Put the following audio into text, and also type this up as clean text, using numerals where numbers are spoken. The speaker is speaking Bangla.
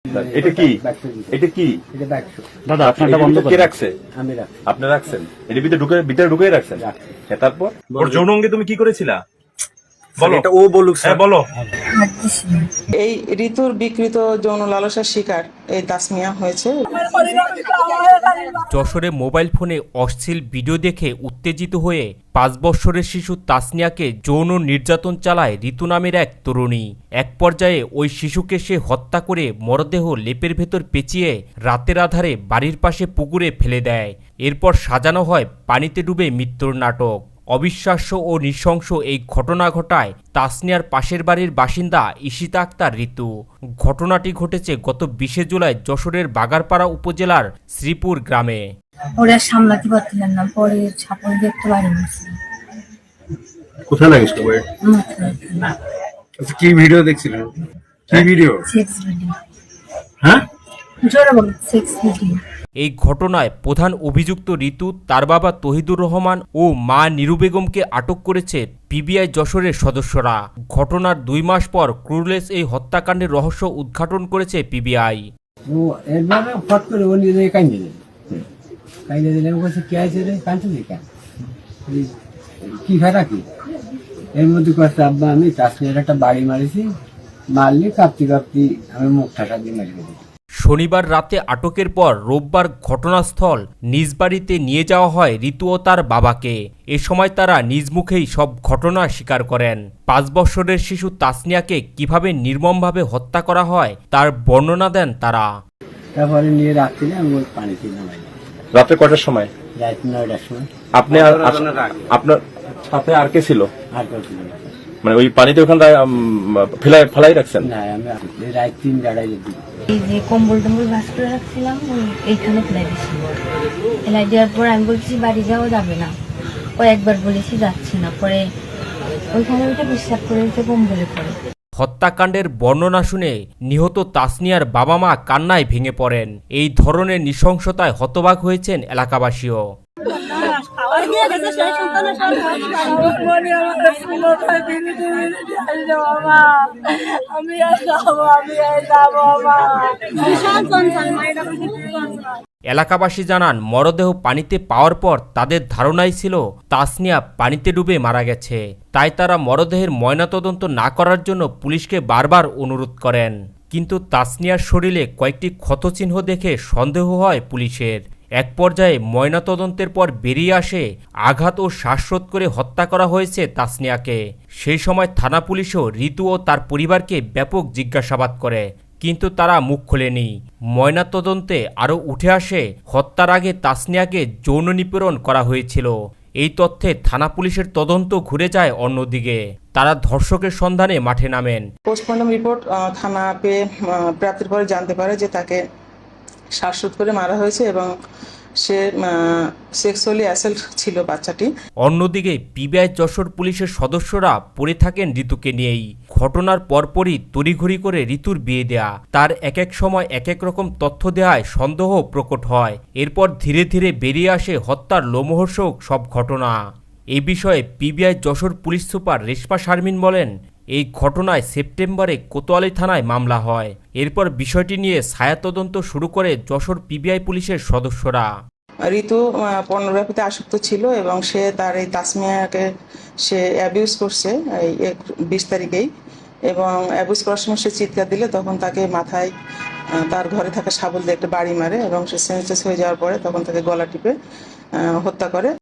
এটা কি এটা কি দাদা আপনারটা বন্ধ কে করে রাখছে? আপনি রাখছেন? এর ভিতরে ঢুকে রাখছেন? হ্যাঁ, তারপর ওর যৌন অঙ্গে তুমি কি করেছিলা? বলো। এটা ও বলুক। হ্যাঁ, বলো। এই ঋতুর বিকৃত যৌন লালসার শিকার এই তাসমিয়া হয়েছে। যশোরে মোবাইল ফোনে অশ্লীল ভিডিও দেখে উত্তেজিত হয়ে 5 বৎসরের শিশু তাসনিয়াকে যৌন নির্যাতন চালায় ঋতু নামের এক তরুণী। এক পর্যায়ে ওই শিশুকে সে হত্যা করে মরদেহ লেপের ভেতর পেঁচিয়ে রাতের আধারে বাড়ির পাশে পুকুরে ফেলে দেয়। এরপর সাজানো হয় পানিতে ডুবে মৃত্যুর নাটক। অবিশ্বাস্য ও নৃশংস এই ঘটনা ঘটায় তাসনিয়ার পাশের বাড়ির বাসিন্দা ঈশিতা আক্তার ঋতু। ঘটনাটি ঘটেছে গত 20 জুলাই যশোরের বাগারপাড়া উপজেলার শ্রীপুর গ্রামে। ওরা সামলাতে পারছিলেন না, পরে ছাপল দেখতে পারিনি। কোথায় লাগিস তোমার? আচ্ছা, কি ভিডিও দেখছিলেন? কি ভিডিও? Sex video. হ্যাঁ, জোরে বলো, সেক্স ভিডিও। এই ঘটনায় প্রধান অভিযুক্ত ঋতু, তার বাবা তহিদুর রহমান ও মা নিরু বেগমকে আটক করেছে পিবিআই যশোরের সদস্যরা। ঘটনার 2 মাস পর ক্রুলেস এই হত্যাকাণ্ডের রহস্য উদ্ঘাটন করেছে পিবিআই। এরপরে ফট করে ও নিজে কাইনে দিলেন বলছে কে আছে রে, কাঁদছিস কেন, কি ফেরা কি? এর মধ্যে কয়েকটা আব্বা আমি তাসমিয়ার একটা বাড়ি মারিছি, মারলি কাঁপতি কাঁপতি আমি মুখ ঠাসা দিয়ে মারি দিই। শনিবার রাতে আটকের পর রোববার ঘটনাস্থল নিজ বাড়িতে নিয়ে যাওয়া হয় ঋতু ও তার বাবাকে। এ সময় তারা নিজ মুখেই সব ঘটনা স্বীকার করেন। 5 বৎসরের শিশু তাসনিয়াকে কিভাবে নির্মমভাবে হত্যা করা হয় তার বর্ণনা দেন তারা। তারপরে নিয়ে রাত্রিলে আমি ওই পানিতে নামাই। রাতে কয়টার সময়? রাত 9টার সময়। আপনি আপনার সাথে আর কে ছিল? আর কেউ ছিল না। মানে ওই পানিতে ওখানে ফেলাই রাখছেন? না, আমি রাত 3-4টায় দিই। এই যে কম্বল টম্বল ভাস করে রাখছিলাম, এইখানে ফেলাই দিয়েছি। ফেলাই দেওয়ার পর আমি বলছি বাড়ি যাওয়া যাবে না, কয়েকবার বলেছি যাচ্ছি না, পরে ওইখানে উঠে বিশ্বাস করে উঠে কম্বলে পড়ে। হত্যাকাণ্ডের বর্ণনা শুনে নিহত তাসনিয়ার বাবা মা কান্নায় ভেঙে পড়েন। এই ধরনের নৃশংসতায় হতবাক হয়েছেন এলাকাবাসীও। এলাকাবাসী জানান, মরদেহ পানিতে পাওয়ার পর তাদের ধারণাই ছিল তাসনিয়া পানিতে ডুবে মারা গেছে। তাই তারা মরদেহের ময়নাতদন্ত না করার জন্য পুলিশকে বারবার অনুরোধ করেন। কিন্তু তাসনিয়ার শরীরে কয়েকটি ক্ষতচিহ্ন দেখে সন্দেহ হয় পুলিশের। এক পর্যায়ে ময়নাতদন্তের পর বেরিয়ে আসে আঘাত ও শ্বাসরোধ করে হত্যা করা হয়েছে তাসনিয়াকে। সেই সময় থানা পুলিশও ঋতু ও তার পরিবারকে ব্যাপক জিজ্ঞাসাবাদ করে, কিন্তু তারা মুখ খোলেনি। ময়নাতদন্তে আরও উঠে আসে হত্যার আগে তাসনিয়াকে যৌন নিপীড়ন করা হয়েছিল। এই তথ্যে থানা পুলিশের তদন্ত ঘুরে যায় অন্যদিকে। তারা ধর্ষকের সন্ধানে মাঠে নামেন। পোস্টমর্টম রিপোর্ট থানা পেয়ে প্রাপ্তির পরে জানতে পারে যে তাকে শ্বাসরোধ করে মারা হয়েছে এবং সে সেক্সুয়ালি অ্যাসাল্ট ছিল বাচ্চাটি। অন্যদিকে পিবিআই যশোর পুলিশের সদস্যরা পড়ে থাকেন ঋতুকে নিয়েই। ঘটনার পরপরই তড়িঘড়ি করে ঋতুর বিয়ে দেয়া, তার এক এক সময় এক এক রকম তথ্য দেওয়ায় সন্দেহ প্রকট হয়। এরপর ধীরে ধীরে বেরিয়ে আসে হত্যার লোমহর্ষক সব ঘটনা। এই বিষয়ে PBI Jessore police super Reshma Sharmin বলেন, এই ঘটনায় সেপ্টেম্বরে কোতোয়ালি থানায় মামলা হয়। এরপর বিষয়টি নিয়ে ছায়া তদন্ত শুরু করে যশোর পিবিআই পুলিশের সদস্যরা। ঋতু পর্নোগ্রাফিতে আসক্ত ছিল এবং সে তার এই তাসমিয়াকে সে অ্যাবিউজ করছে এই 20 তারিখেই, এবং অ্যাবিউজ করার সময় সে চিৎকার দিলে তখন তাকে মাথায় তার ঘরে থাকা শাবল দিয়ে একটা বাড়ি মারে এবং সে সেন্সলেস হয়ে যাওয়ার পরে তখন তাকে গলা টিপে হত্যা করে।